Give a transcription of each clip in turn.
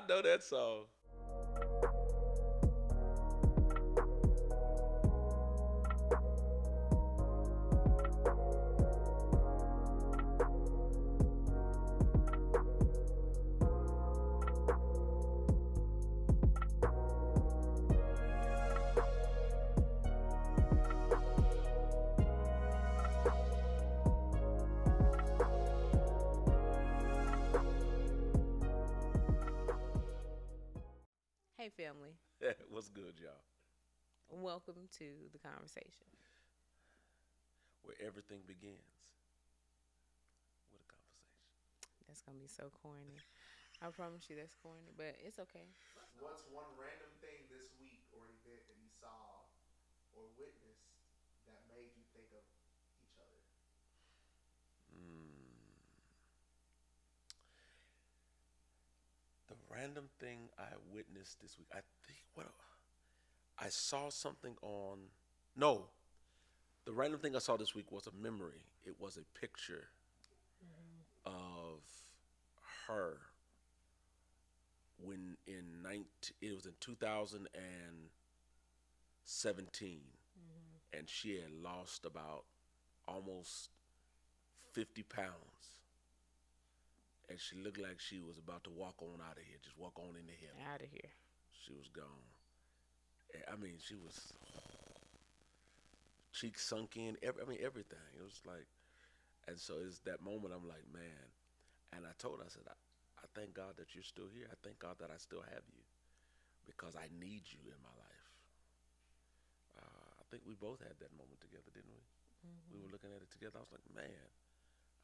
know that song. Hey, family. What's good, y'all? Welcome to the conversation. Where everything begins with a conversation. That's going to be so corny. I promise you that's corny, but it's okay. What's one random thing this week or event that you saw or witnessed that made you think of each other? Mm. The random thing I witnessed this week. I think what I saw something on. No, the random thing I saw this week was a memory. It was a picture of her when in 19, it was in 2017, and she had lost about almost 50 pounds, and she looked like she was about to walk on out of here, just walk on into heaven. Out of here. She was gone. I mean, she was cheeks sunk in. I mean, everything. It was like, and so it's that moment. I'm like, man. And I told her, I said, I thank God that you're still here. I thank God that I still have you because I need you in my life. I think we both had that moment together, didn't we? We were looking at it together. I was like, man,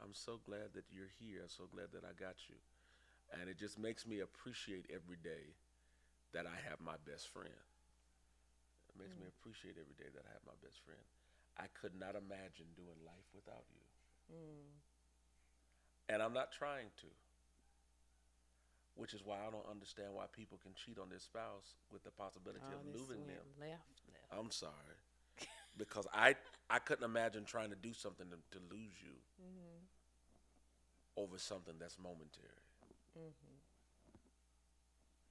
I'm so glad that you're here. I'm so glad that I got you. And it just makes me appreciate every day that I have my best friend. It makes me appreciate every day that I have my best friend. I could not imagine doing life without you. Mm. And I'm not trying to, which is why I don't understand why people can cheat on their spouse with the possibility Oh, of this losing them. went left. I'm sorry. Because I couldn't imagine trying to do something to lose you Mm-hmm. over something that's momentary. Mm-hmm.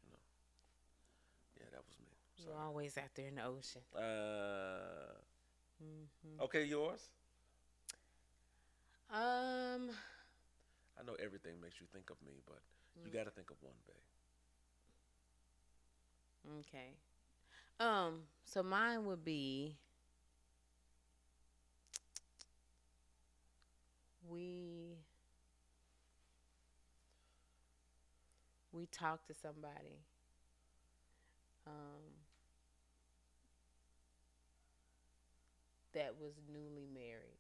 You know? Yeah, that was me. You're Sorry. always out there in the ocean. Uh, Mm-hmm. okay, yours. Um. I know everything makes you think of me, but you mm, got to think of one, babe. Okay. So mine would be we we talked to somebody um that was newly married.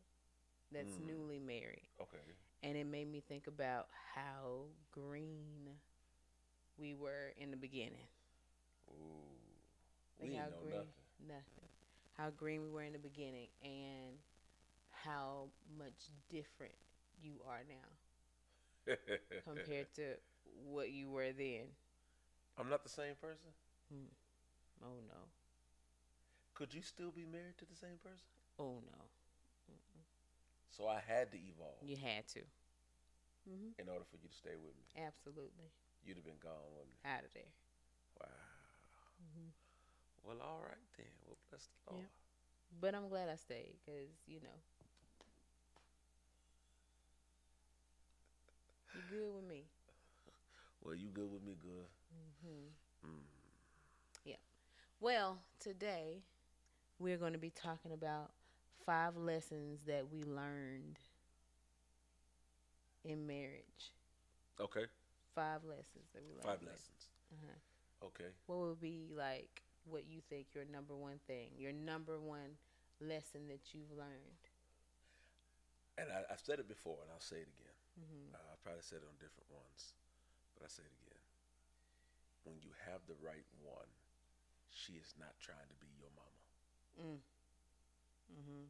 That's Mm, newly married. okay. And it made me think about how green we were in the beginning. Ooh, Like we ain't how know green, nothing. nothing. How green we were in the beginning and how much different you are now compared to what you were then. I'm not the same person. Hmm. Oh no. Could you still be married to the same person? Oh no. Mm-mm. So I had to evolve You had to. Hmm. in order for you to stay with me. Absolutely. You'd have been gone, wouldn't you? Out of there. Wow. Hmm. Well, all right then. Well, bless the Lord. Yep. But I'm glad I stayed because, you good with me. Well, you good with me, good. Hmm. Mm. Yeah. Well, today we're going to be talking about 5 lessons that we learned in marriage. Okay. 5 lessons that we learned Five in marriage. lessons. Uh-huh. Okay. What would be like what you think your number one thing, your number one lesson that you've learned? And I've said it before, and I'll say it again. Hmm. I probably said it on different ones, but I say it again. When you have the right one, she is not trying to be your mama. Mm. Mhm.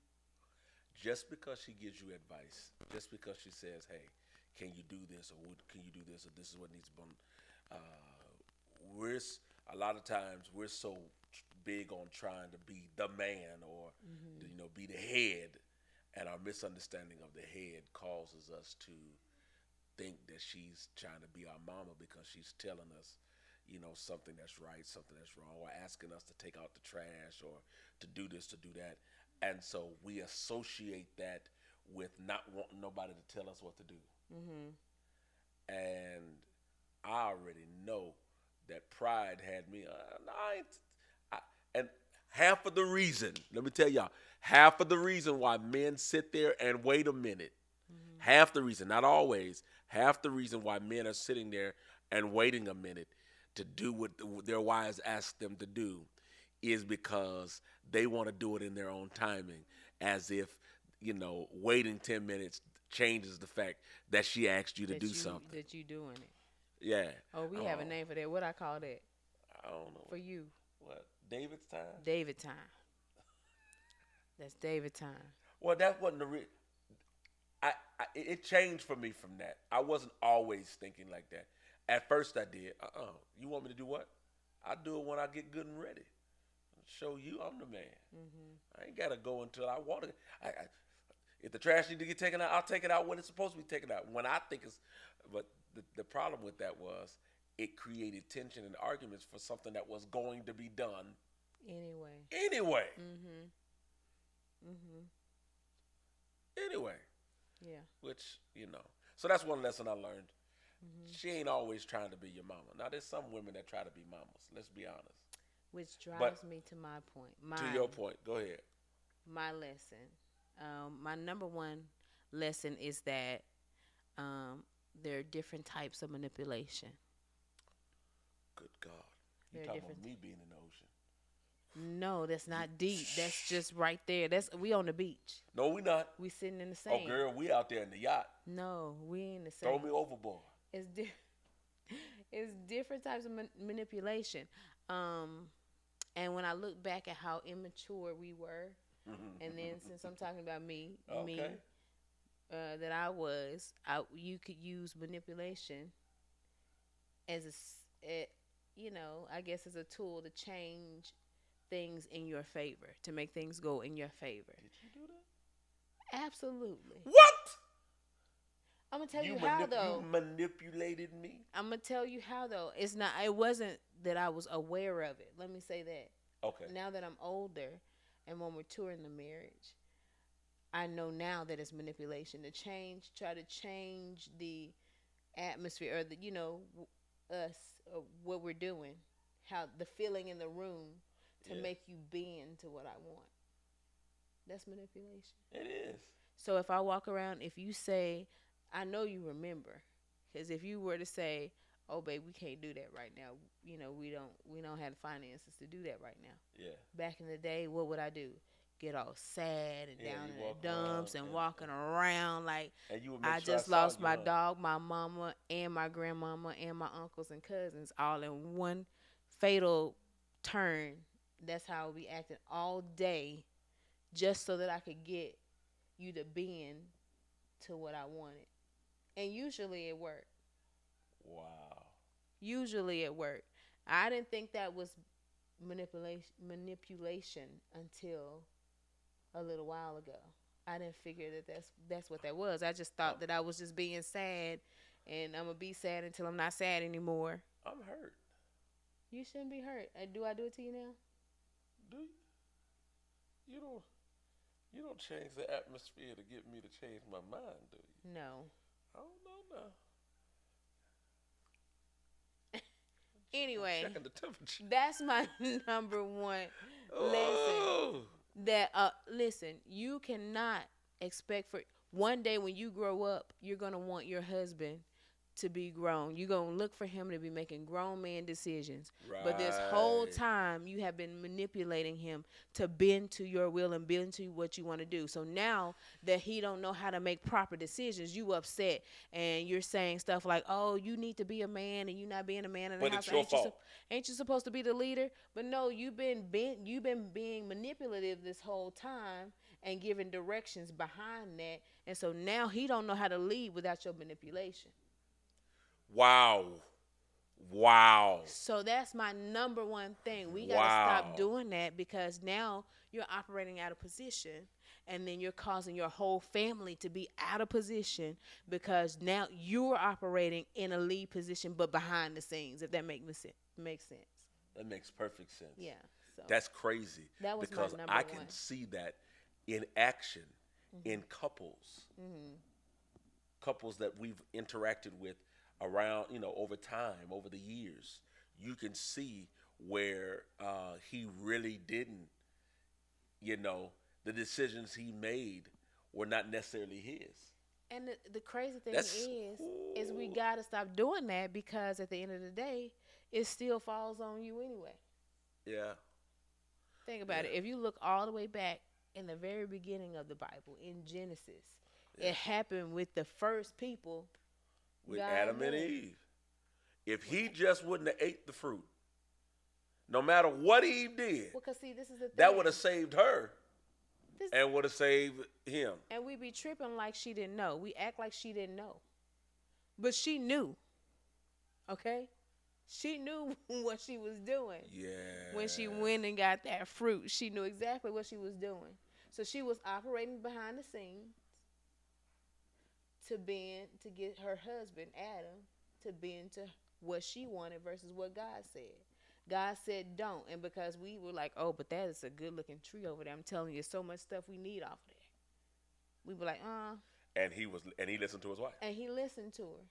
Just because she gives you advice, just because she says, "Hey, can you do this?" or "Can you do this?" or "This is what needs to be done," a lot of times we're so big on trying to be the man or Mhm. be the head, and our misunderstanding of the head causes us to think that she's trying to be our mama because she's telling us, something that's right, something that's wrong, or asking us to take out the trash or to do this, to do that. And so we associate that with not wanting nobody to tell us what to do. Mhm. And I already know that pride had me. No, I ain't. I, and half of the reason, let me tell y'all, half of the reason why men sit there and wait a minute, Mhm. half the reason, not always, half the reason why men are sitting there and waiting a minute to do what their wives ask them to do is because they want to do it in their own timing, as if, waiting 10 minutes changes the fact that she asked you to do something. That you doing it. Yeah. Oh, we have a Oh, name for that. What I call that I don't know. for you? What? David's time? David time. That's David time. Well, that wasn't the it changed for me from that. I wasn't always thinking like that. At first, I did. You want me to do what? I do it when I get good and ready. Show you I'm the man. Mhm. I ain't gotta go until I want it. If the trash need to get taken out, I'll take it out when it's supposed to be taken out. When I think it's, but the problem with that was it created tension and arguments for something that was going to be done Anyway. anyway. Mhm. Mhm. Anyway, Yeah. which so that's one lesson I learned. Mhm. She ain't always trying to be your mama. Now there's some women that try to be mamas. Let's be honest. Which But drives me to my point. to your point, go ahead. My lesson. My number one lesson is that there are different types of manipulation. Good God, you There are talking about different. me being in the ocean? No, that's not deep. That's just right there. That's we on the beach. No, we not. We sitting in the Oh, sand. girl, we out there in the yacht. No, we in the Throw sand. me overboard. It's it's different types of manipulation. Um, and when I look back at how immature we were, and then since I'm talking about me, Okay. that you could use manipulation as I guess as a tool to change things in your favor, to make things go in your favor. Did you do that? Absolutely. What? I'm gonna tell you how You though. manipulated me. I'm gonna tell you how though. It's not. It wasn't that I was aware of it. Let me say that. Okay. Now that I'm older and more mature in the marriage, I know now that it's manipulation to try to change the atmosphere or us, what we're doing, how the feeling in the room to Yeah. make you bend to what I want. That's manipulation. It is. So if I walk around, if you say, I know you remember, because if you were to say, "Oh, babe, we can't do that right now," we don't have the finances to do that right now. Yeah. Back in the day, what would I do? Get all sad and Yeah, down you in the walk around dumps and walking around like and you would make I sure I just saw lost you, my huh? dog, my mama, and my grandmama, and my uncles and cousins all in one fatal turn. That's how I would be acting all day just so that I could get you to bend to what I wanted. And usually it worked. Wow. Usually it worked. I didn't think that was manipulation until a little while ago. I didn't figure that that's what that was. I just I'm, thought that I was just being sad, and I'm gonna be sad until I'm not sad anymore. I'm hurt. You shouldn't be hurt. Do I do it to you now? Do you? You don't. You don't change the atmosphere to get me to change my mind, do you? No. I don't know now. Anyway, Checking the temperature. that's my number one lesson. Oh. That listen, you cannot expect for one day when you grow up, you're gonna want your husband to be grown. You're gonna look for him to be making grown man decisions. But this whole Right. time you have been manipulating him to bend to your will and bend to what you want to do. So now that he don't know how to make proper decisions, you upset and you're saying stuff like, "Oh, you need to be a man and you're not being a man in the But house. it's your fault. Ain't you supposed to be the leader?" But no, you've been being manipulative this whole time and giving directions behind that. And so now he don't know how to lead without your manipulation. Wow. Wow. So that's my number one thing. We got to stop Wow. doing that because now you're operating out of position and then you're causing your whole family to be out of position because now you're operating in a lead position but behind the scenes, if that makes sense. makes sense. That makes perfect sense. Yeah. So That's crazy that was my because number I one. can see that in action in Mhm. Mhm. couples that we've interacted with around, over time, over the years. You can see where he really didn't, you know, the decisions he made were not necessarily his. And the crazy thing That's, is we ooh, gotta stop doing that because at the end of the day, it still falls on you anyway. yeah, Think yeah, about it. If you look all the way back in the very beginning of the Bible, in Genesis, yeah. it happened with the first people, With God Adam and made. Eve. If he just wouldn't have ate the fruit, no matter what Eve did, Well, cause see, this is the that thing. would have saved her This and would have saved him. and we be tripping like she didn't know. We act like she didn't know, but she knew. Okay, she knew what she was doing when she Yes. went and got that fruit. She knew exactly what she was doing. So she was operating behind the scenes to bend to get her husband Adam to bend to what she wanted versus what God said. God said don't, and because we were like, oh, but that is a good looking tree over there. I'm telling you, so much stuff we need off of there. We were like, And he listened to his wife. and he listened to her.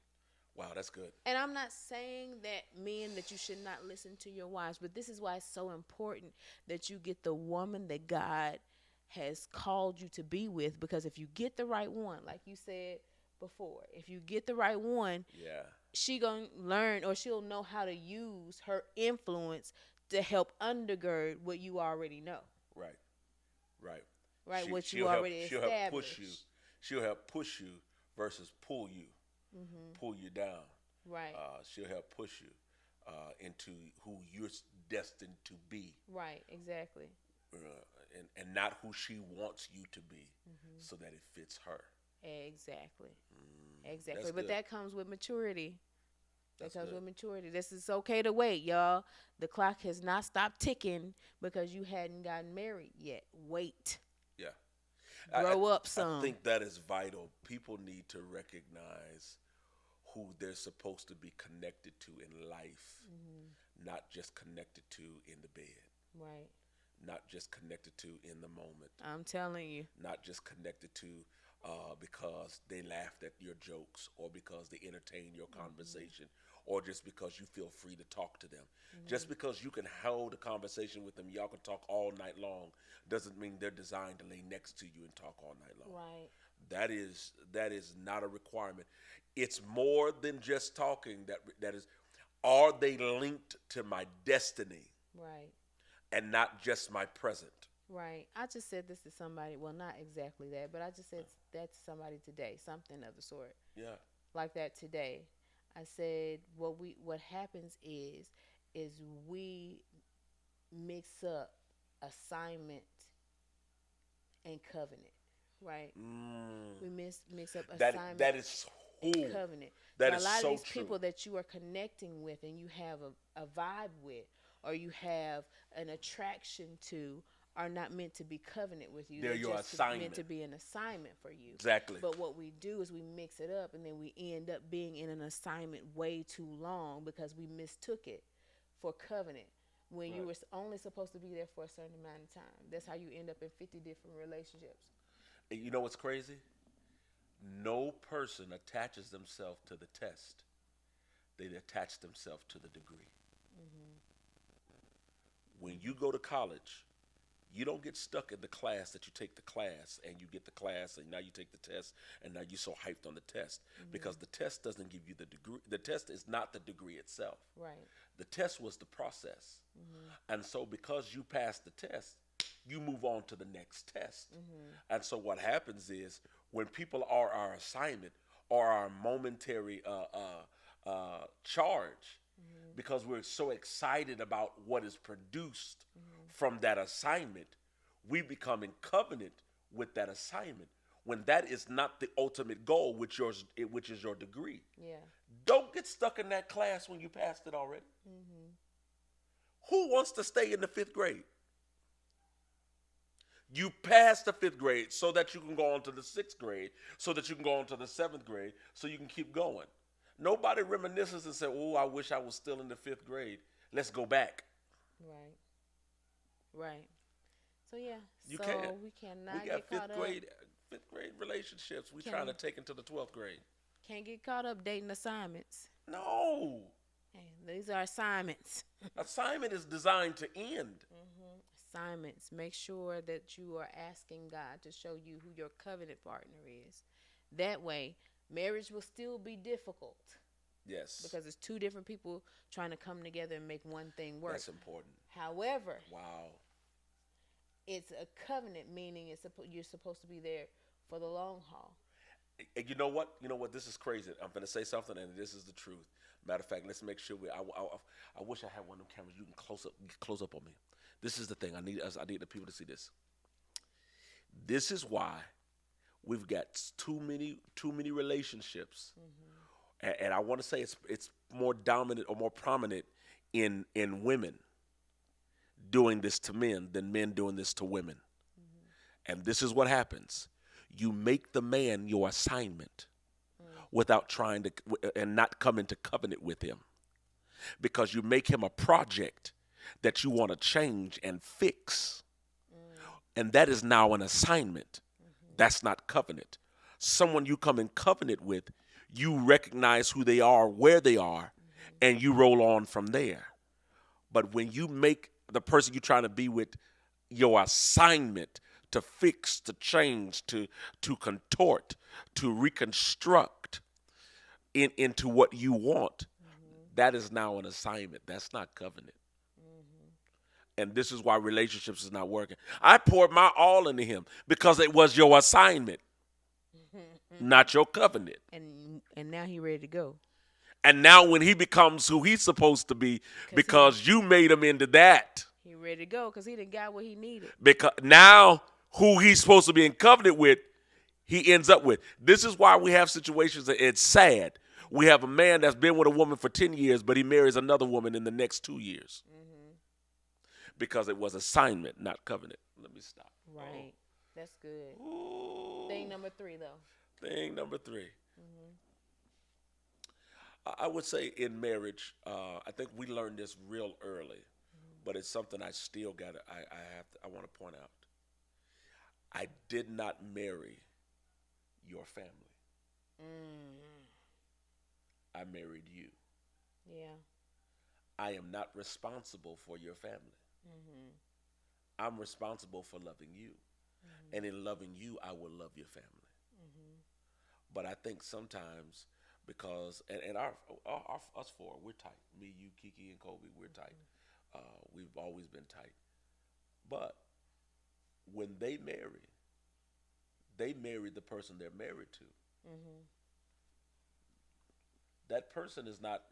Wow, that's good. And I'm not saying that men that you should not listen to your wives, but this is why it's so important that you get the woman that God has called you to be with, because if you get the right one, like you said before, if you get the right one, Yeah. she gonna learn, or she'll know how to use her influence to help undergird what you already know, Right. Right. right? What you She'll help. already She'll help push you. established. She'll help push you versus Hmm. pull you down. Right, She'll help push you into who you're destined to be, right, exactly. and not who she wants you to be, so that it fits her. Exactly. That's Exactly. But good. that comes with maturity. That That's comes good. with maturity. This is okay to wait, y'all. The clock has not stopped ticking because you hadn't gotten married yet. Wait. Yeah. I, I Grow up I some. think that is vital. People need to recognize who they're supposed to be connected to in life, not just connected to in the bed, Right. not just connected to in the moment, I'm telling you. not just connected to because they laughed at your jokes or because they entertained your conversation or just because you feel free to talk to them. Just because you can hold a conversation with them, y'all can talk all night long, doesn't mean they're designed to lay next to you and talk all night long. Right. That is not a requirement. It's more than just talking. That is, are they linked to my destiny Right. and not just my present? Right. I just said this to somebody. Well, not exactly that, but I just said that to somebody today. Something of the sort Yeah, like that today. I said what happens is we mix up assignment and covenant, right? We mix up that assignment is and ooh, covenant. So that a is lot of so these true. people that you are connecting with and you have a vibe with, or you have an attraction to, are not meant to be covenant with you. They're They're your just assignment. meant to be an assignment for you. Exactly. But what we do is we mix it up and then we end up being in an assignment way too long because we mistook it for covenant when you Right. were only supposed to be there for a certain amount of time. That's how you end up in 50 different relationships. And you know what's crazy? No person attaches themselves to the test. They attach themselves to the degree. When you go to college, you don't get stuck in the class that you take the class and you get the class and now you take the test and now you're so hyped on the test because the test doesn't give you the degree. The test is not the degree itself. Right. The test was the process. And so because you passed the test, you move on to the next test. And so what happens is when people are our assignment or our momentary charge, because we're so excited about what is produced from that assignment, we become in covenant with that assignment when that is not the ultimate goal, which is your degree. Yeah. Don't get stuck in that class when you passed it already. Who wants to stay in the fifth grade? You passed the fifth grade so that you can go on to the sixth grade, so that you can go on to the seventh grade, so you can keep going. Nobody reminisces and says, "Oh, I wish I was still in the fifth grade." Let's go back. Right. Right. So yeah. You can't. So we We cannot got get caught up. fifth grade relationships. We trying to Can take into the 12th grade. can't get caught up dating assignments. No, Hey, these are assignments. assignment is designed to end. Assignments. Make sure that you are asking God to show you who your covenant partner is. That way, marriage will still be difficult Yes, because it's two different people trying to come together and make one thing work. that's important. However, Wow. it's a covenant, meaning you're supposed to be there for the long haul. And you know what? You know what? This is crazy. I'm going to say something, and this is the truth. Matter of fact, let's make sure I wish I had one of them cameras. You can close up on me. This is the thing. I need the people to see this. This is why we've got too many relationships, and I want to say it's more dominant or more prominent in women doing this to men than men doing this to women. And this is what happens. You make the man your assignment without trying to and not come into covenant with him because you make him a project that you want to change and fix. And that is now an assignment. That's not covenant. Someone you come in covenant with, you recognize who they are, where they are, and you roll on from there. But when you make the person you're trying to be with your assignment to fix, to change, to contort, to reconstruct into what you want, that is now an assignment. That's not covenant. And this is why relationships is not working. I poured my all into him because it was your assignment, not your covenant. And now he ready to go. And now when he becomes who he's supposed to be, 'Cause because you made him into that, he ready to go because he didn't got what he needed. because now who he's supposed to be in covenant with, he ends up with. This is why we have situations that it's sad. We have a man that's been with a woman for 10 years, but he marries another woman in the next 2 years because it was assignment, not covenant. Let me stop. Right. That's good. Ooh. Thing number 3, though. Thing number 3. I would say in marriage, I think we learned this real early, but it's something I still got. I want to point out. I did not marry your family. I married you. Yeah. I am not responsible for your family. I'm responsible for loving you, and in loving you, I will love your family. But I think sometimes because and our us four, we're tight. Me, you, Kiki, and Kobe, we're tight. We've always been tight. But when they marry the person they're married to. That person is not.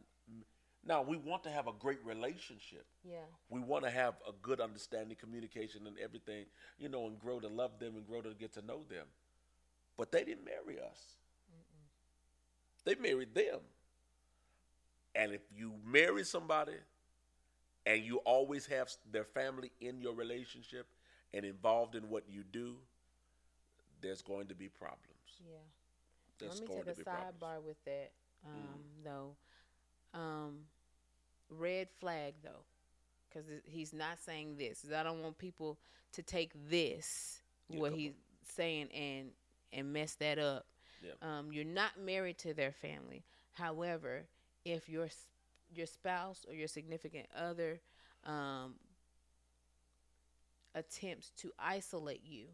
Now we want to have a great relationship. Yeah. We want to have a good understanding, communication, and everything, and grow to love them and grow to get to know them. But they didn't marry us. They married them. And if you marry somebody and you always have their family in your relationship and involved in what you do, there's going to be problems. Yeah. There's Let me going take to a be problems. sidebar with that, though. Red flag, though, because he's not saying this. I don't want people to take this, Yeah, what come he's on. saying, and mess that up. Yeah. You're not married to their family. However, if your spouse or your significant other um, attempts to isolate you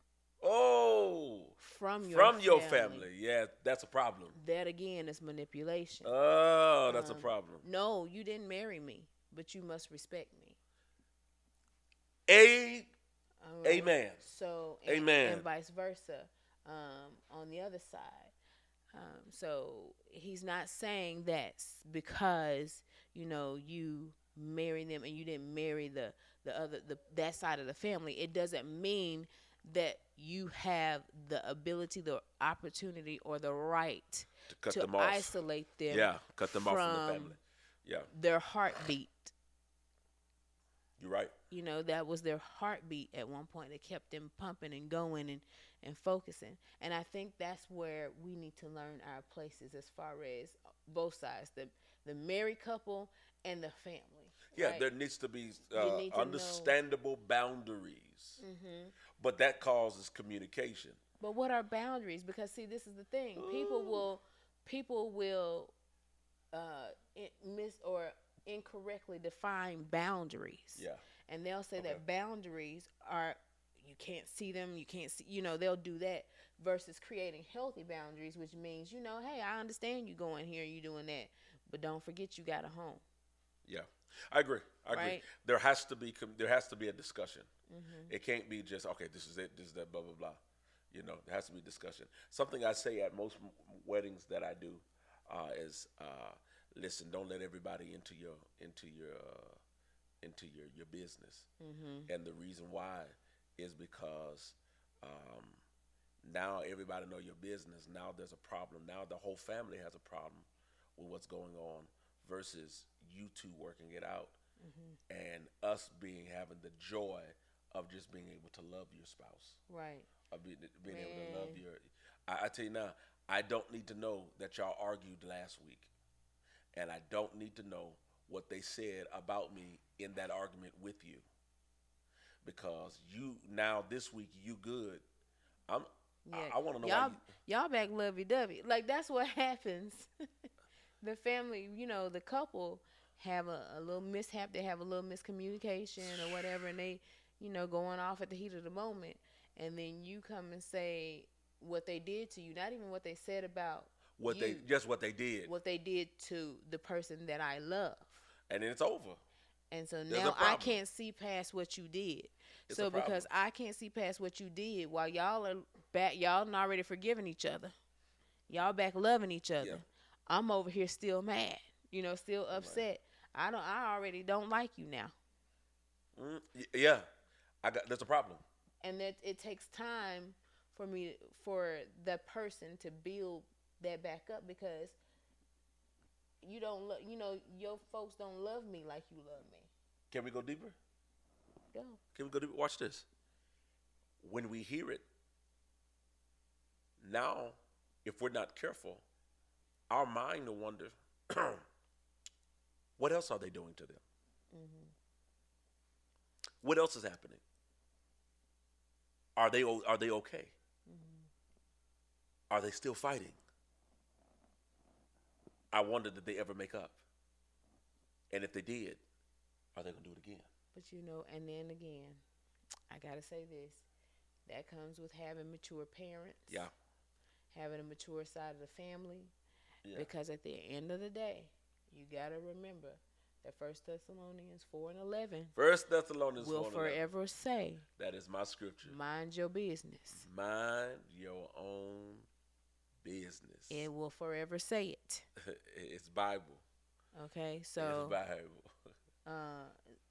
Oh, from from your family, family. Yeah, that's a problem. that again is manipulation. Oh, that's a problem. No, you didn't marry me, but you must respect me. A All right. Amen. So Amen. and vice versa. On the other side. So he's not saying that because you marry them and you didn't marry that side of the family. It doesn't mean that you have the ability, the opportunity, or the right To cut to them off. isolate them Yeah, cut them off from the from family. Yeah, their heartbeat. you're right. That was their heartbeat at one point. That kept them pumping and going and focusing. And I think that's where we need to learn our places as far as both sides, the married couple and the family. Yeah, right? there needs to be You need to know. understandable boundaries, but that causes communication. But what are boundaries? Because see, this is the thing. Ooh. People will miss or incorrectly define boundaries, Yeah. and they'll say Okay. that boundaries are you can't see them, you can't see. They'll do that versus creating healthy boundaries, which means hey, I understand you going here, you doing that, but don't forget you got a home, Yeah, I agree. I agree. right? There has to be a discussion. Mhm. It can't be just okay. This is it. This is that. Blah blah blah. There has to be discussion. Something I say at most weddings that I do is, listen. Don't let everybody into your business. Mhm. And the reason why is because um, now everybody know your business. Now there's a problem. Now the whole family has a problem with what's going on versus you two working it out Mhm. and us having the joy of just being able to love your spouse, Right. of being able to love Man. your. I tell you now, I don't need to know that y'all argued last week, and I don't need to know what they said about me in that argument with you because you now this week you good. I'm. Yeah. I want to know why Y'all you. y'all back lovey dovey. Like that's what happens. The family, the couple have a little mishap, they have a little miscommunication or whatever, and they, going off at the heat of the moment, and then you come and say what they did to you, not even what they said about you, What they did, what they did to the person that I love. and then it's over. And so There's a now I problem. can't see past what you did. It's a So problem. because I can't see past what you did, while y'all are back, y'all not already forgiving each other. Y'all back loving each Yeah. other. I'm over here still mad, still Right. upset. I already don't like you now. Yeah. There's a problem. And that it takes time for the person to build that back up because you don't your folks don't love me like you love me. Can we go deeper? Go. Can we go deeper? Watch this. When we hear it now, if we're not careful, our mind will wonder, what else are they doing to them? Mhm. What else is happening? Are they okay? Mhm. Are they still fighting? I wonder did they ever make up? And if they did, are they gonna do it again? But and then again, I gotta say this. That comes with having mature parents, Yeah. having a mature side of the family. Yeah. Because at the end of the day, you gotta remember that First Thessalonians 4:11 First Thessalonians will 4:11. forever say, That is my scripture. "Mind your business." Mind your own business. It will forever say it. It's Bible. Okay, It's so Bible. uh,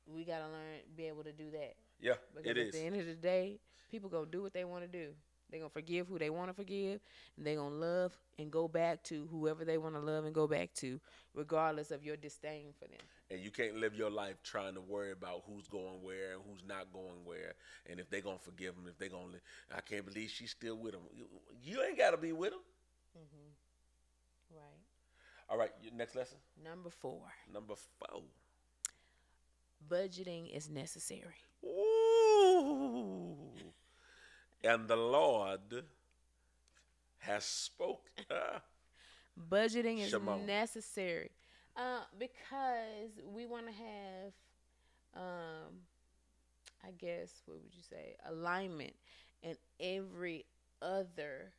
we gotta learn, be able to do that. Yeah, it Because at the is. end of the day, people gonna do what they want to do. They're gonna forgive who they want to forgive, and they're gonna love and go back to whoever they want to love and go back to, regardless of your disdain for them. And you can't live your life trying to worry about who's going where and who's not going where, and if they're gonna forgive them, if they're gonna. I can't believe she's still with him. You ain't gotta be with him. Hmm. Right. All right, next lesson. Number 4, Number 4. budgeting is necessary. Ooh. And the Lord has spoke. Budgeting is Shimon. necessary because we want to have, um, I guess, what would you say, alignment in every other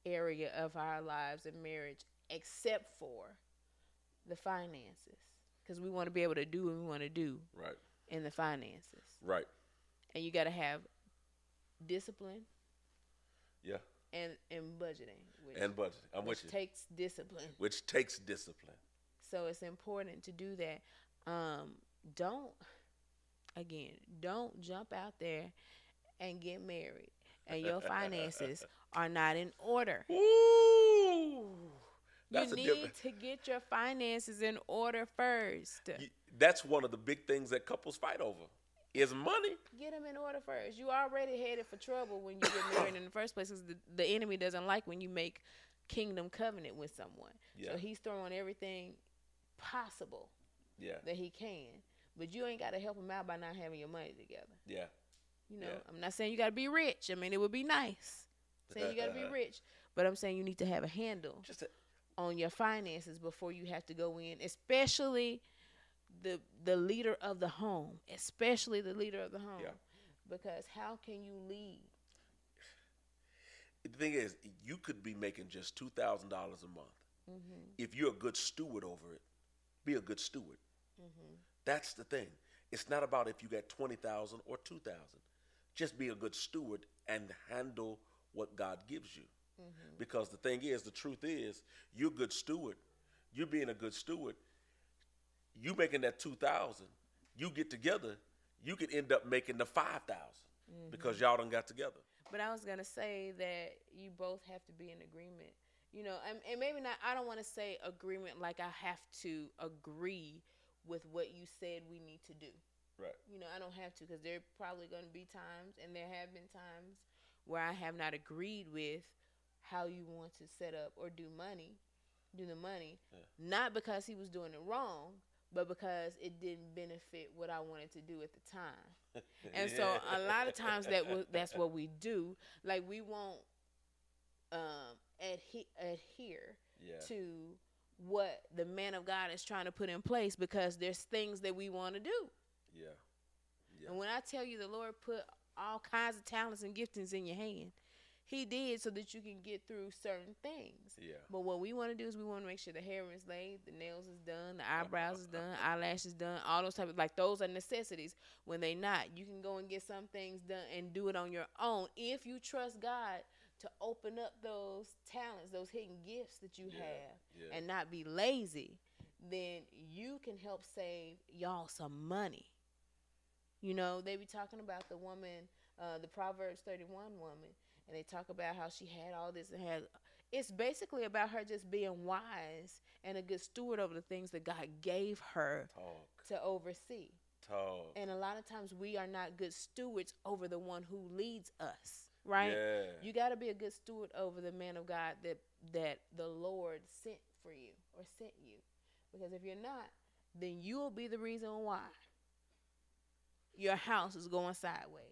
area of our lives and marriage except for the finances. Because we want to be able to do what we want to do Right. in the finances. Right. And you got to have discipline Yeah. and budgeting, And budget. I'm with which you. takes discipline. Which takes discipline. So it's important to do that. Um, don't again, don't jump out there and get married and your finances are not in order. Ooh. You That's a different. need to get your finances in order first. That's one of the big things that couples fight over is money. Get them in order first. You already headed for trouble when you get married in the first place because the enemy doesn't like when you make kingdom covenant with someone. Yeah. So he's throwing everything possible Yeah. that he can but you ain't got to help them out by not having your money together. Yeah. You know, Yeah. I'm not saying you got to be rich. I mean, it would be nice saying you got to be rich, but I'm saying you need to have a handle Just a, on your finances before you have to go in, especially the leader of the home, especially the leader of the home, yeah. because how can you lead? The thing is, you could be making just $2,000 a month. Mhm. If you're a good steward over it, be a good steward. Mhm. That's the thing. It's not about if you got 20,000 or 2,000. Just be a good steward and handle what God gives you. Mhm. Because the thing is, the truth is, you're a good steward. You're being a good steward. You making that 2,000. You get together, you could end up making the 5,000 because Mhm. y'all done got together. But I was gonna say that you both have to be in agreement. You know, and maybe not. I don't want to say agreement like I have to agree with what you said we need to do. Right. You know, I don't have to because there are probably going to be times, and there have been times where I have not agreed with how you want to set up or do the money, Yeah. not because he was doing it wrong, but because it didn't benefit what I wanted to do at the time. And so a lot of times that's what we do. Like we won't adhere Yeah. to what the man of God is trying to put in place because there's things that we want to do. Yeah. Yeah. And when I tell you the Lord put all kinds of talents and giftings in your hand, he did so that you can get through certain things. Yeah. But what we want to do is we want to make sure the hair is laid, the nails is done, the eyebrows is done, eyelashes done, all those type of, like, those are necessities. When they not, you can go and get some things done and do it on your own if you trust God to open up those talents, those hidden gifts that you have, Yeah. and not be lazy. Then you can help save y'all some money. You know, they be talking about the woman, the Proverbs 31 woman, and they talk about how she had all this and had. It's basically about her just being wise and a good steward over the things that God gave her Talk. to oversee. Talk. And a lot of times we are not good stewards over the one who leads us, right? Yeah. You got to be a good steward over the man of God that the Lord sent for you or sent you. Because if you're not, then you will be the reason why your house is going sideways.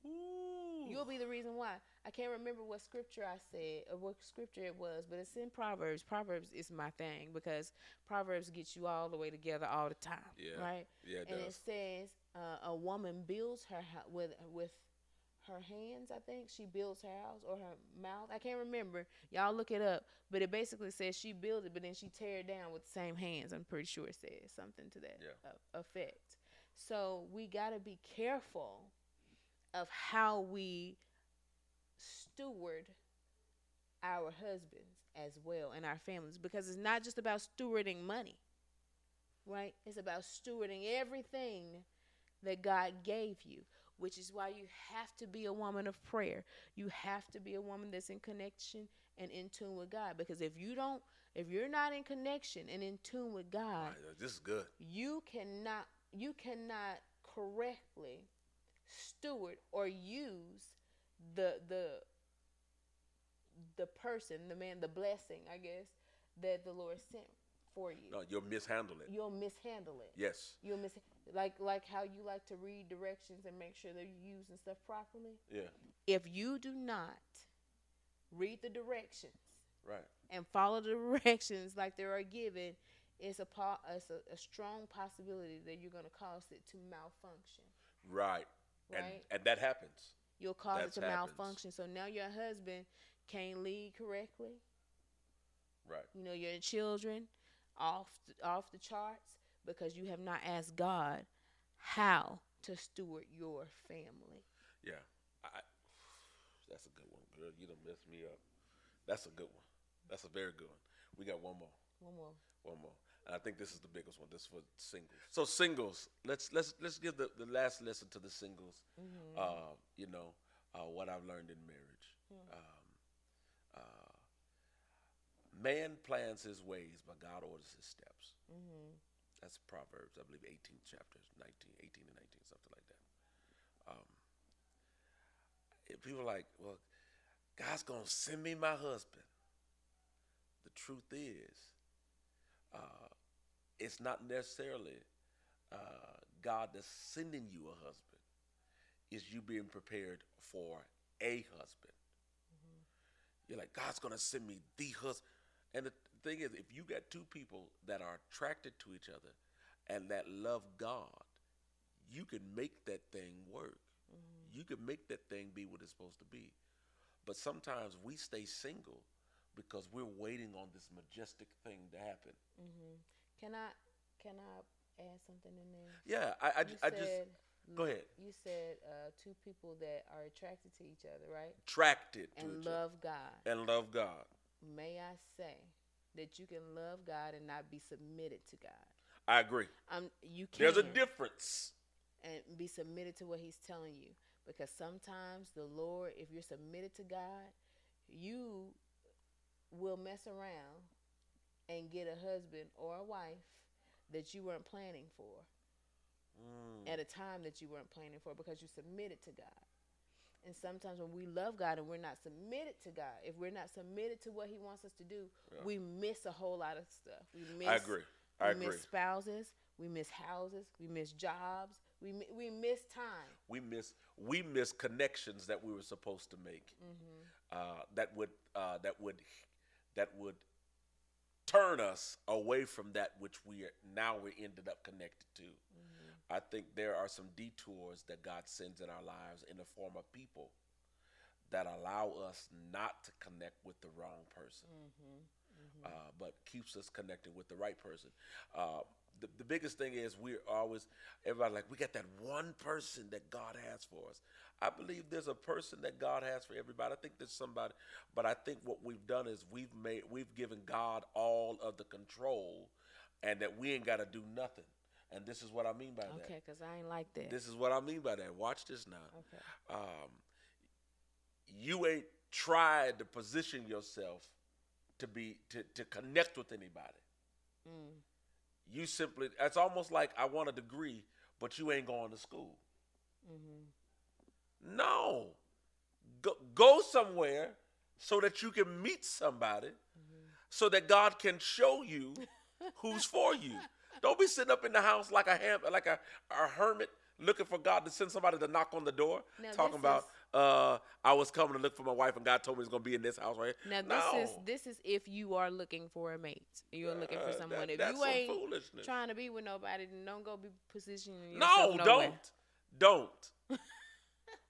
Ooh. You'll be the reason why. I can't remember what scripture I said or what scripture it was, but it's in Proverbs. Proverbs is my thing because Proverbs gets you all the way together all the time, Yeah. right? Yeah, it And does. it says a woman builds her house with her hands. I think she builds her house or her mouth. I can't remember. Y'all look it up. But it basically says she builds it, but then she tear it down with the same hands. I'm pretty sure it says something to that effect. So we got to be careful of how we steward our husbands as well and our families because it's not just about stewarding money, right? It's about stewarding everything that God gave you, which is why you have to be a woman of prayer. You have to be a woman that's in connection and in tune with God because if you're not in connection and in tune with God, Right, this is good. you cannot correctly steward or use the the the person, the man, the blessing, I guess, that the Lord sent for you. No, you'll mishandle it. You'll mishandle it. Yes. You'll like how you like to read directions and make sure they're using stuff properly. Yeah. If you do not read the directions Right. and follow the directions like they are given, it's a strong possibility that you're going to cause it to malfunction. Right. Right? And that happens. You'll cause That's it to happens. malfunction. So now your husband can't lead correctly. Right. You know, your children off the charts because you have not asked God how to steward your family. Yeah. That's a good one, girl. You done messed me up. That's a good one. That's a very good one. We got one more. One more. One more. And I think this is the biggest one. This is for singles. So singles, let's give the last lesson to the singles. Mm-hmm. You know, what I've learned in marriage. Yeah. Man plans his ways, but God orders his steps. Mm-hmm. That's Proverbs, I believe, 18th chapter, 18 and 19, something like that. If people are like, well, God's going to send me my husband. The truth is, it's not necessarily God that's sending you a husband is you being prepared for a husband. You're like, God's gonna send me the husband. And the thing is, if you got two people that are attracted to each other and that love God, you can make that thing work. You can make that thing be what it's supposed to be. But sometimes we stay single because we're waiting on this majestic thing to happen. Hmm. Can I can I add something in there? Yeah, You I just said go ahead. you said two people that are attracted to each other, right? Attracted to And each other love God. and love God. May I say that you can love God and not be submitted to God? I agree. You There's a can difference. and be submitted to what He's telling you, because sometimes the Lord, if you're submitted to God, you will mess around and get a husband or a wife that you weren't planning for Mm, at a time that you weren't planning for, because you submitted to God. And sometimes when we love God and we're not submitted to God, if we're not submitted to what He wants us to do, yeah. we miss a whole lot of stuff. I agree. I We agree. miss spouses, we miss houses, we miss jobs, we miss time. We miss connections that we were supposed to make. Hmm. That would that would turn us away from that which we ended up connected to. I think there are some detours that God sends in our lives in the form of people that allow us not to connect with the wrong person, but keeps us connected with the right person. Uh, the biggest thing is we're always everybody like we got that one person that God has for us. I believe there's a person that God has for everybody. I think there's somebody, but I think what we've done is we've given God all of the control, and that we ain't got to do nothing. And this is what I mean by that. Okay, because I ain't like that. This is what I mean by that. Watch this now. Okay. Um, you ain't tried to position yourself to connect with anybody. Mm. You simply it's almost like I want a degree, but you ain't going to school. Hmm. No, go somewhere so that you can meet somebody, so that God can show you who's for you. Don't be sitting up in the house like a hermit looking for God to send somebody to knock on the door, Now talking about I was coming to look for my wife and God told me it's gonna be in this house right now here. No, this is if you are looking for a mate. You're looking for someone. If that's you some ain't foolishness. trying to be with nobody, then don't go be positioning yourself No, nowhere. don't.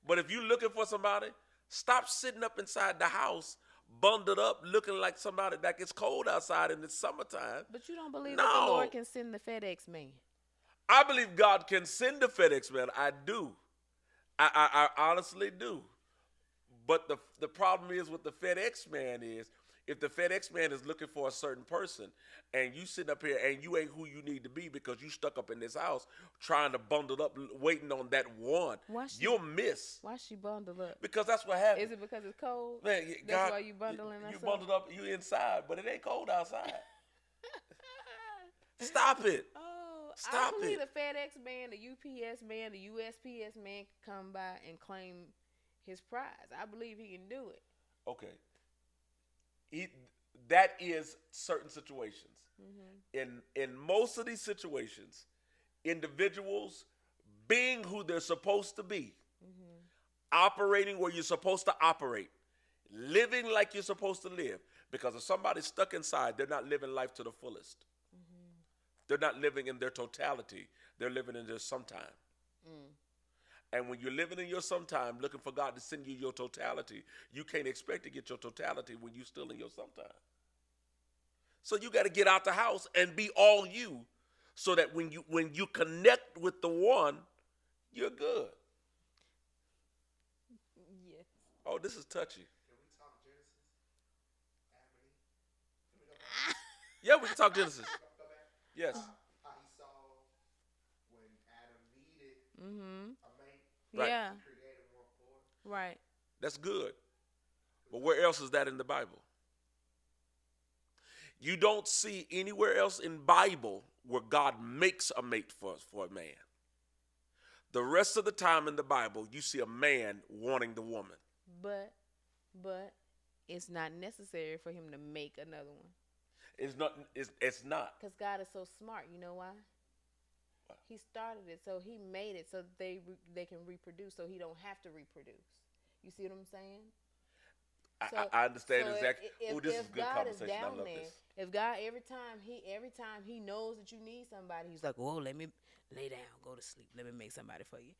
But if you're looking for somebody, stop sitting up inside the house, bundled up, looking like somebody that gets cold outside in the summertime. But you don't believe that the No, Lord can send the FedEx man. I believe God can send the FedEx man. I do. I honestly do. But the problem is with the FedEx man is if the FedEx man is looking for a certain person and you sitting up here and you ain't who you need to be because you stuck up in this house trying to bundle up waiting on that one, you'll miss. Why she bundled up? Because that's what happens. Is it because it's cold? Man, That's why you bundling you us up? bundled up, you inside, but it ain't cold outside. Stop it. Oh, Stop I believe it. the FedEx man, the UPS man, the USPS man can come by and claim his prize. I believe he can do it. Okay. That is certain situations. In most of these situations, individuals being who they're supposed to be, operating where you're supposed to operate, living like you're supposed to live. Because if somebody's stuck inside, they're not living life to the fullest. They're not living in their totality. They're living in their sometime. And when you're living in your sometime, looking for God to send you your totality, you can't expect to get your totality when you're still in your sometime. So you got to get out the house and be all you, so that when you connect with the one, you're good. Yes. Oh, this is touchy. Can we talk Genesis? Adam and Eve? Can we go back? Yeah, we can talk Genesis. Go back? Yes. How he saw when Adam needed Mm-hmm. a mate, Right. Yeah. he created one for him. Right. That's good. But where else is that in the Bible? You don't see anywhere else in Bible where God makes a mate for a man. The rest of the time in the Bible, you see a man wanting the woman. But it's not necessary for him to make another one. It's not. It's not. Because God is so smart. You know why? He started it, so he made it so that they can reproduce, so he don't have to reproduce. You see what I'm saying? So I understand so exactly. Oh, this is if good God is conversation. I down love there, this. if God every time he knows that you need somebody, he's like, "Oh, let me lay down, go to sleep. Let me make somebody for you."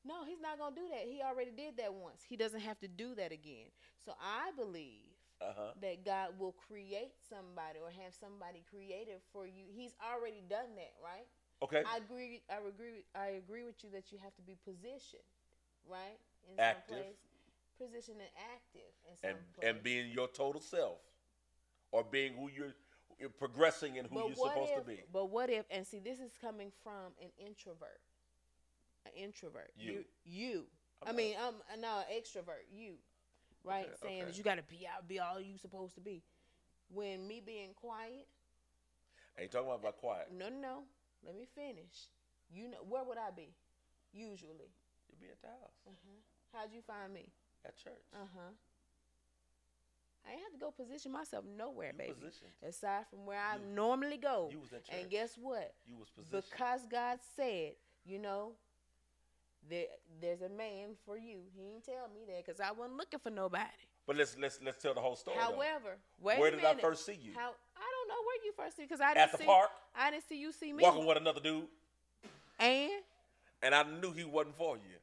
No, he's not gonna do that. He already did that once. He doesn't have to do that again. So I believe Uh huh. that God will create somebody or have somebody created for you. He's already done that, right? Okay. I agree. I agree with you that you have to be positioned, right, in some Active place, positioned and active in and some place. being your total self, or being who you're progressing and who But you're what supposed to if? be. But what if? And see, this is coming from an introvert. An introvert. You. You. I'm I not. mean, I'm no extrovert. You, right? Okay. Saying Okay. that you got to be out, be all you supposed to be. When me being quiet, I ain't talking about quiet. no, no, no. Let me finish. You know, where would I be? Usually. You be at the house, How'd you find me? at church. Uh huh. I ain't have to go position myself nowhere, You baby. positioned. Aside from where I You normally go. you was at And church. guess what? You was positioned. Because God said, you know, there, there's a man for you. He didn't tell me that because I wasn't looking for nobody. But let's tell the whole story though. However, wait Where a did minute. I first see you? How I don't know where you first see because I At didn't the see. park, I didn't see you see me. walking with another dude, And and I knew he wasn't for you.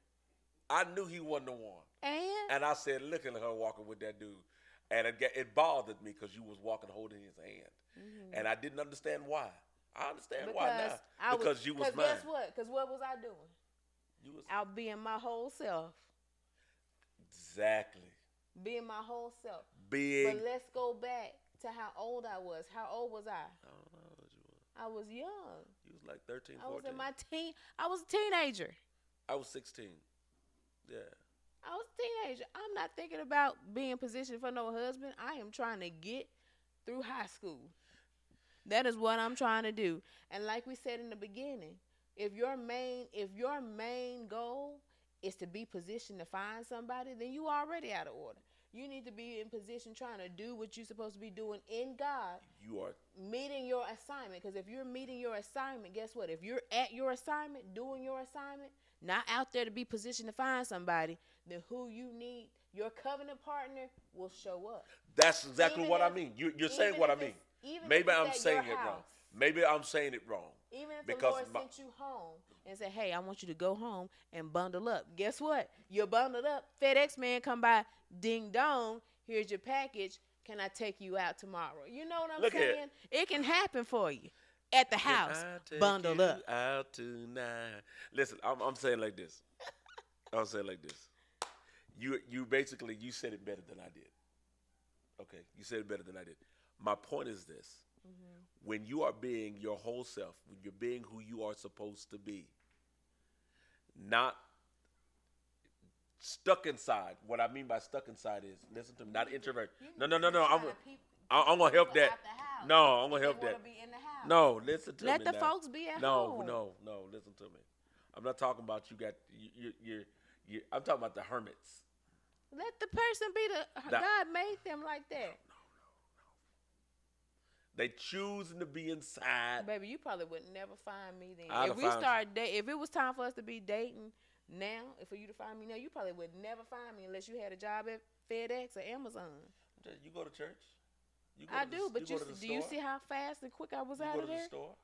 I knew he wasn't the one. And I said, look at her walking with that dude. And it bothered me because you was walking holding his hand. And I didn't understand why. I understand why now. Because you was mine. Guess what? Because what was I doing? You was Out being my whole self. exactly Being my whole self. being. But let's go back to how old I was. How old was I? I don't know how old you was. I was young. You was like 13, 14. I was in my teen. I was a teenager. I was 16. Yeah. I was a teenager. I'm not thinking about being positioned for no husband. I am trying to get through high school. That is what I'm trying to do. And like we said in the beginning, if your main goal is to be positioned to find somebody, then you already out of order. You need to be in position trying to do what you're supposed to be doing in God, You are. meeting your assignment. Because if you're meeting your assignment, guess what? If you're at your assignment, doing your assignment, not out there to be positioned to find somebody, then who you need, your covenant partner, will show up. That's exactly Even what I if- mean. You're even saying what I if mean. it's- even Maybe if it's I'm at saying your it wrong. house. Maybe I'm saying it wrong. Even if the Because Lord sent you home and said, "Hey, I want you to go home and bundle up." Guess what? You're bundled up. FedEx man come by, ding dong. Here's your package. Can I take you out tomorrow? You know what I'm Look here. saying? It can happen for you at the house, Can I take bundled you up. out tonight? Listen, I'm saying like this. I'm saying like this. You basically you said it better than I did. Okay, you said it better than I did. My point is this: when you are being your whole self, when you're being who you are supposed to be, not stuck inside. What I mean by stuck inside is, listen to me, not introvert. No. I'm gonna help that. No, I'm gonna help that. No, listen to me. Let the now. folks be at No, home. no. Listen to me. I'm not talking about you. Got you. I'm talking about the hermits. Let the person be God made them like that. They choosing to be inside. Baby, you probably would never find me then. I'd If have we found start if it was time for us to be dating now, for you to find me now, you probably would never find me unless you had a job at FedEx or Amazon. You go to church. You go I to the, do, but go to the do you store. see how fast and quick I was You out go of to the there? store.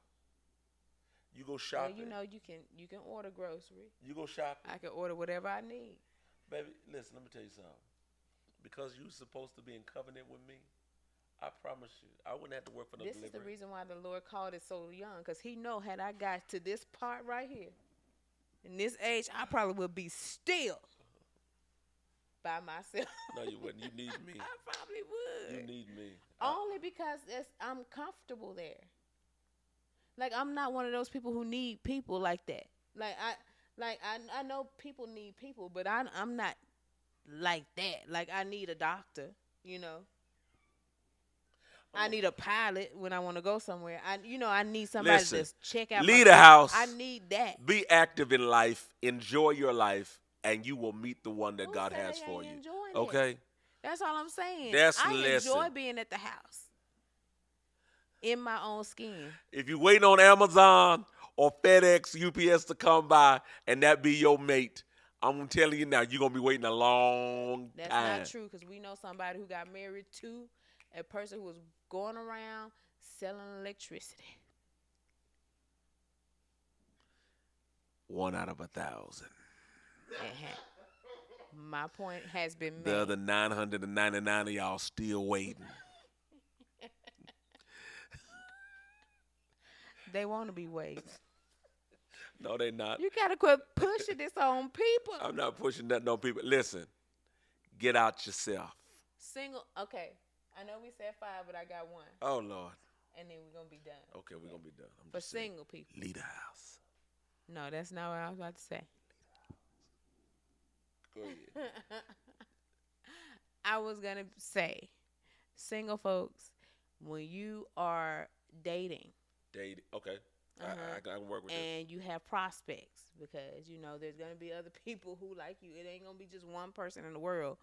You go Well, shopping. you know you can order grocery. You go shopping. I can order whatever I need. Baby, listen, let me tell you something. Because you're supposed to be in covenant with me, I promise you, I wouldn't have to work for no This delivery. is the reason why the Lord called it so young, because He know had I got to this part right here, in this age, I probably would be still by myself. No, you wouldn't. You need me. I probably would. You need me. Only because I'm comfortable there. Like I'm not one of those people who need people like that. I know people need people, but I'm not like that. Like I need a doctor, you know. I need a pilot when I want to go somewhere. I need somebody Listen, to check out. lead a house. I need that. Be active in life. Enjoy your life, and you will meet the one that Who God said has I for ain't you. enjoying it? Okay? That's all I'm saying. That's I listen. enjoy being at the house in my own skin. If you waiting on Amazon or FedEx, UPS to come by and that be your mate, I'm telling you now, you're going to be waiting a long That's time. not true because we know somebody who got married to a person who was going around selling electricity. 1 out of 1,000. My point has been The made. other 999 of y'all still waiting. They want to be waiting. No, they not. You got to quit pushing this on people. I'm not pushing nothing on people. Listen, get out yourself. Single, okay. I know we said 5, but I got 1. Oh, Lord. And then we're going to be done. Okay, we're going to be done. I'm For just saying, single people. leave the house. No, that's not what I was about to say. Go ahead. I was going to say, single folks, when you are dating, Okay. I can work with and you have prospects, because you know there's gonna be other people who like you. It ain't gonna be just one person in the world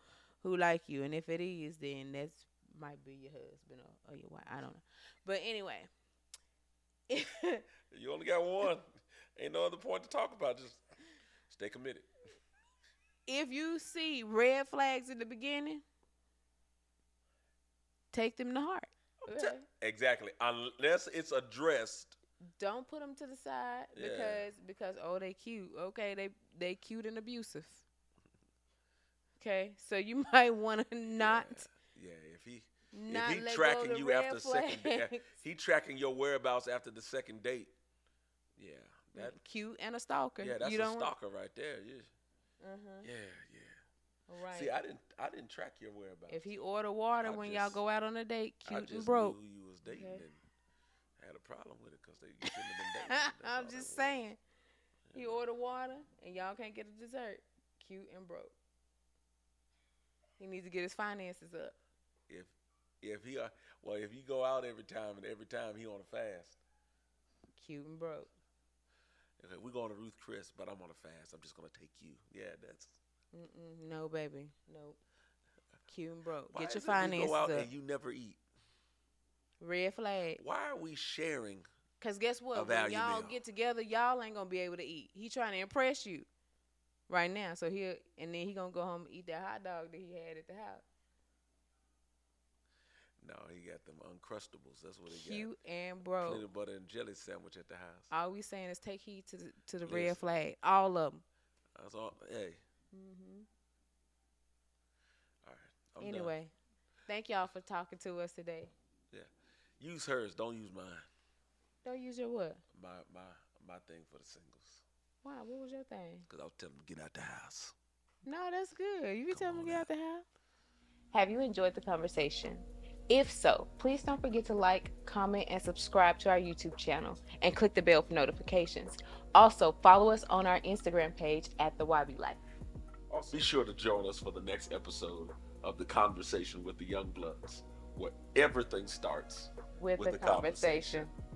who like you, and if it is, then that's might be your husband or your wife. I don't know, but anyway, this. You only got one. Ain't no other point to talk about. Just stay committed. if you see red flags in the beginning, take them to heart. Okay? Exactly. Unless it's addressed. Don't put them to the side Yeah. because oh, they cute. Okay, they cute and abusive. Okay, so you might want to not. Yeah, if he Let tracking go of the you red after the second date, flags. he tracking your whereabouts after the second date. Yeah, that Cute and a stalker. that's you a don't stalker right there. Yeah, yeah. Right. See, I didn't track your whereabouts. If he order water I when y'all just- go out on a date, I cute just and broke. knew who you was dating Okay. and had a problem with it because you shouldn't have been dating. That's all I'm that just was. saying. He order water and y'all can't get a dessert. Cute and broke. He needs to get his finances up. If he if you go out every time and every time he on a fast. Cute and broke. Okay, we're going to Ruth Chris, but I'm on a fast. I'm just gonna take you. Yeah, that's. No, baby. Nope. Cute and broke. Why Get your is it we finances go out up. and you never eat? Red flag. Why are we sharing? Cause guess what? A When value y'all meal. get together, y'all ain't gonna be able to eat. He trying to impress you right now. So then he gonna go home and eat that hot dog that he had at the house. No, he got them Uncrustables. That's what he Cute and got. broke. Peanut butter and jelly sandwich at the house. All we saying is take heed to the red Listen. flag. All of them. That's all. Hey, all right. I'm done. Anyway, thank y'all for talking to us today. Use hers. Don't use mine. Don't use your what? My thing for the singles. Why? What was your thing? Because I was telling them to get out the house. No, that's good. You can Come tell them on to get now. out the house. Have you enjoyed the conversation? If so, please don't forget to like, comment, and subscribe to our YouTube channel and click the bell for notifications. Also, follow us on our Instagram page at The YB Life. Be sure to join us for the next episode of The Conversation with the Youngbloods, where everything starts With with the the conversation. conversation.